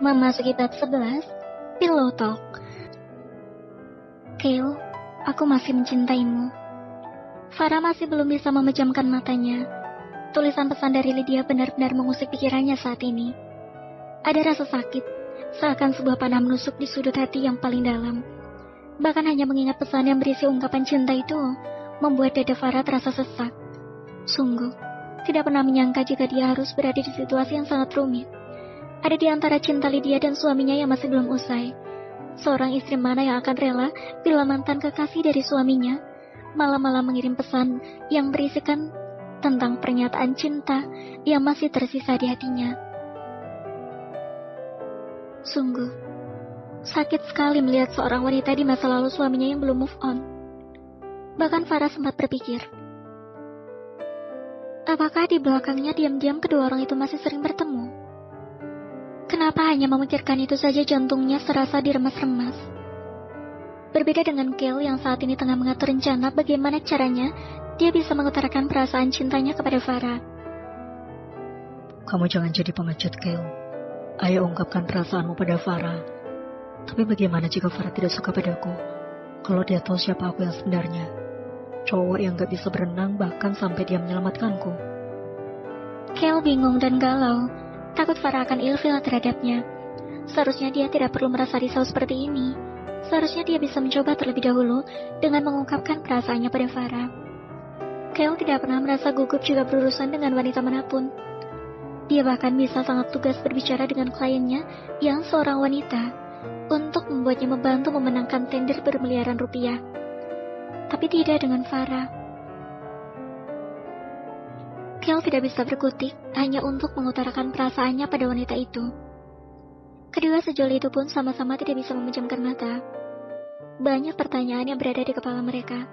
Memasuki bab 11, Pillow Talk. Kale, aku masih mencintaimu. Farah masih belum bisa memejamkan matanya. Tulisan pesan dari Lydia benar-benar mengusik pikirannya saat ini. Ada rasa sakit, seakan sebuah panah menusuk di sudut hati yang paling dalam. Bahkan hanya mengingat pesan yang berisi ungkapan cinta itu, membuat dada Farah terasa sesak. Sungguh, tidak pernah menyangka jika dia harus berada di situasi yang sangat rumit. Ada di antara cinta Lydia dan suaminya yang masih belum usai. Seorang istri mana yang akan rela bila mantan kekasih dari suaminya malam-malam mengirim pesan yang berisikan tentang pernyataan cinta yang masih tersisa di hatinya. Sungguh, sakit sekali melihat seorang wanita di masa lalu suaminya yang belum move on. Bahkan Farah sempat berpikir, apakah di belakangnya diam-diam kedua orang itu masih sering bertemu? Kenapa hanya memikirkan itu saja jantungnya serasa diremas-remas? Berbeda dengan Kale yang saat ini tengah mengatur rencana bagaimana caranya dia bisa mengutarakan perasaan cintanya kepada Farah. Kamu jangan jadi pengecut, Kale. Ayo ungkapkan perasaanmu pada Farah. Tapi bagaimana jika Farah tidak suka padaku? Kalau dia tahu siapa aku yang sebenarnya. Cowok yang gak bisa berenang bahkan sampai dia menyelamatkanku. Kale bingung dan galau. Takut Farah akan ilfil terhadapnya. Seharusnya dia tidak perlu merasa risau seperti ini. Seharusnya dia bisa mencoba terlebih dahulu dengan mengungkapkan perasaannya pada Farah. Kale tidak pernah merasa gugup jika berurusan dengan wanita manapun. Dia bahkan bisa sangat tugas berbicara dengan kliennya yang seorang wanita untuk membuatnya membantu memenangkan tender bermiliaran rupiah. Tapi tidak dengan Farah. Kale tidak bisa berkutik hanya untuk mengutarakan perasaannya pada wanita itu. Kedua sejoli itu pun sama-sama tidak bisa memejamkan mata. Banyak pertanyaan yang berada di kepala mereka,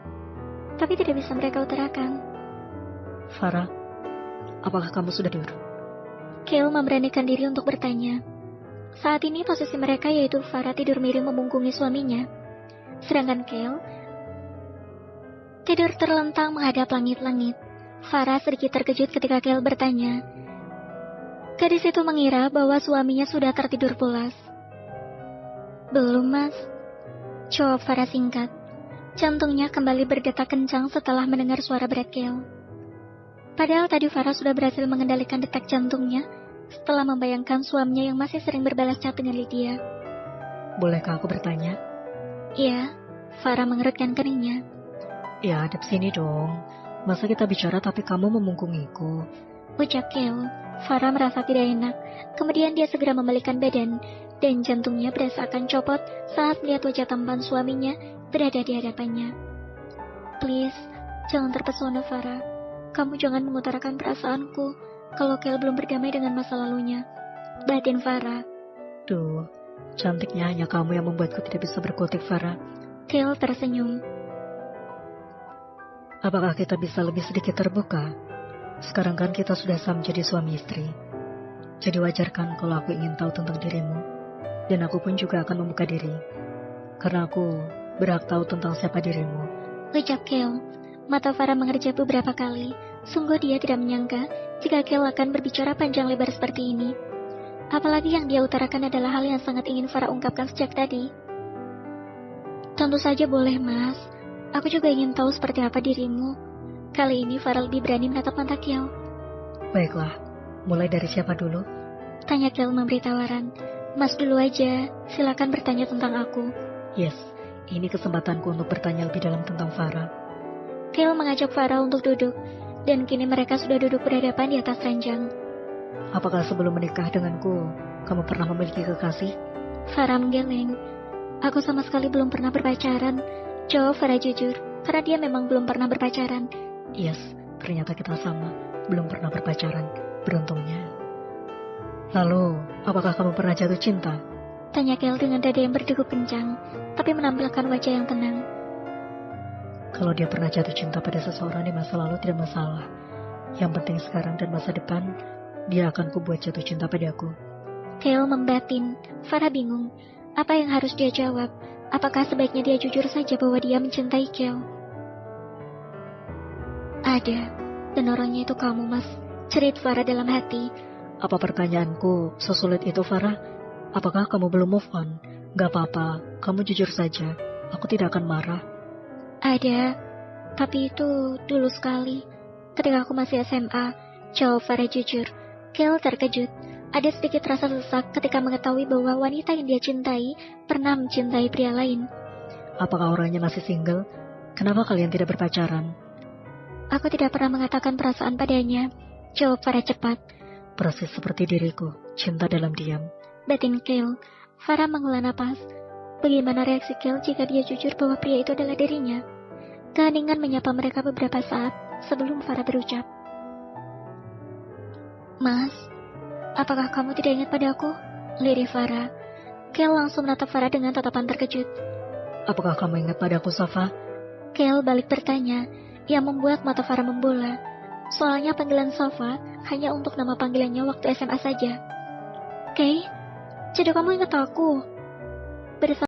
tapi tidak bisa mereka utarakan. Farah, apakah kamu sudah tidur? Kale memberanikan diri untuk bertanya. Saat ini posisi mereka yaitu Farah tidur miring membungkungi suaminya, sedangkan Kale tidur terlentang menghadap langit-langit. Farah sedikit terkejut ketika Kale bertanya. Gadis itu mengira bahwa suaminya sudah tertidur pulas. Belum, Mas. Jawab Farah singkat. Jantungnya kembali berdetak kencang setelah mendengar suara berat Kale. Padahal tadi Farah sudah berhasil mengendalikan detak jantungnya setelah membayangkan suaminya yang masih sering berbalas chat dengan Lydia. Bolehkah aku bertanya? Iya, Farah mengerutkan keningnya. Ya, hadap sini dong. Masa kita bicara tapi kamu memungkungiku? Ucap Kale. Farah merasa tidak enak. Kemudian dia segera membalikkan badan, dan jantungnya berasa akan copot saat melihat wajah tampan suaminya berada di hadapannya. Please, jangan terpesona Farah. Kamu jangan mengutarakan perasaanku kalau Kale belum berdamai dengan masa lalunya. Batin Farah. Duh, cantiknya hanya kamu yang membuatku tidak bisa berkutik, Farah. Kale tersenyum. Apakah kita bisa lebih sedikit terbuka? Sekarang kan kita sudah sah menjadi suami istri. Jadi wajar kan kalau aku ingin tahu tentang dirimu. Dan aku pun juga akan membuka diri. Karena aku berhak tahu tentang siapa dirimu. Ucap Kale. Mata Farah mengerjap beberapa kali. Sungguh dia tidak menyangka jika Kale akan berbicara panjang lebar seperti ini. Apalagi yang dia utarakan adalah hal yang sangat ingin Farah ungkapkan sejak tadi. Tentu saja boleh, Mas. Aku juga ingin tahu seperti apa dirimu. Kali ini Farah lebih berani menatap mata Kale. Baiklah, mulai dari siapa dulu? Tanya Kale memberi tawaran. Mas dulu aja, silakan bertanya tentang aku. Yes, ini kesempatanku untuk bertanya lebih dalam tentang Farah. Kale mengajak Farah untuk duduk, dan kini mereka sudah duduk berhadapan di atas ranjang. Apakah sebelum menikah denganku, kamu pernah memiliki kekasih? Farah menggeleng. Aku sama sekali belum pernah berpacaran. Jawab Farah jujur, karena dia memang belum pernah berpacaran. Yes, ternyata kita sama, belum pernah berpacaran, beruntungnya. Lalu, apakah kamu pernah jatuh cinta? Tanya Kale dengan dada yang berdegup kencang, tapi menampilkan wajah yang tenang. Kalau dia pernah jatuh cinta pada seseorang di masa lalu tidak masalah. Yang penting sekarang dan masa depan, dia akan kubuat jatuh cinta padaku. Kale membatin. Farah bingung. Apa yang harus dia jawab? Apakah sebaiknya dia jujur saja bahwa dia mencintai Kale? Ada, dan orangnya itu kamu, Mas. Cerit Farah dalam hati. Apa pertanyaanku sesulit itu, Farah? Apakah kamu belum move on? Gak apa-apa, kamu jujur saja. Aku tidak akan marah. Ada, tapi itu dulu sekali. Ketika aku masih SMA, jawab Farah jujur. Kel terkejut. Ada sedikit rasa sesak ketika mengetahui bahwa wanita yang dia cintai pernah mencintai pria lain. Apakah orangnya masih single? Kenapa kalian tidak berpacaran? Aku tidak pernah mengatakan perasaan padanya, jawab Farah cepat. Persis seperti diriku, cinta dalam diam. Batin Kel. Farah menghela napas. Bagaimana reaksi Kel jika dia jujur bahwa pria itu adalah dirinya? Keheningan menyapa mereka beberapa saat sebelum Farah berucap. Mas, apakah kamu tidak ingat padaku? Lirih Farah. Kel langsung menatap Farah dengan tatapan terkejut. Apakah kamu ingat padaku, Safa? Kel balik bertanya, yang membuat mata Farah membola. Soalnya panggilan Safa hanya untuk nama panggilannya waktu SMA saja. Kay, jadi kamu ingat aku? Bersama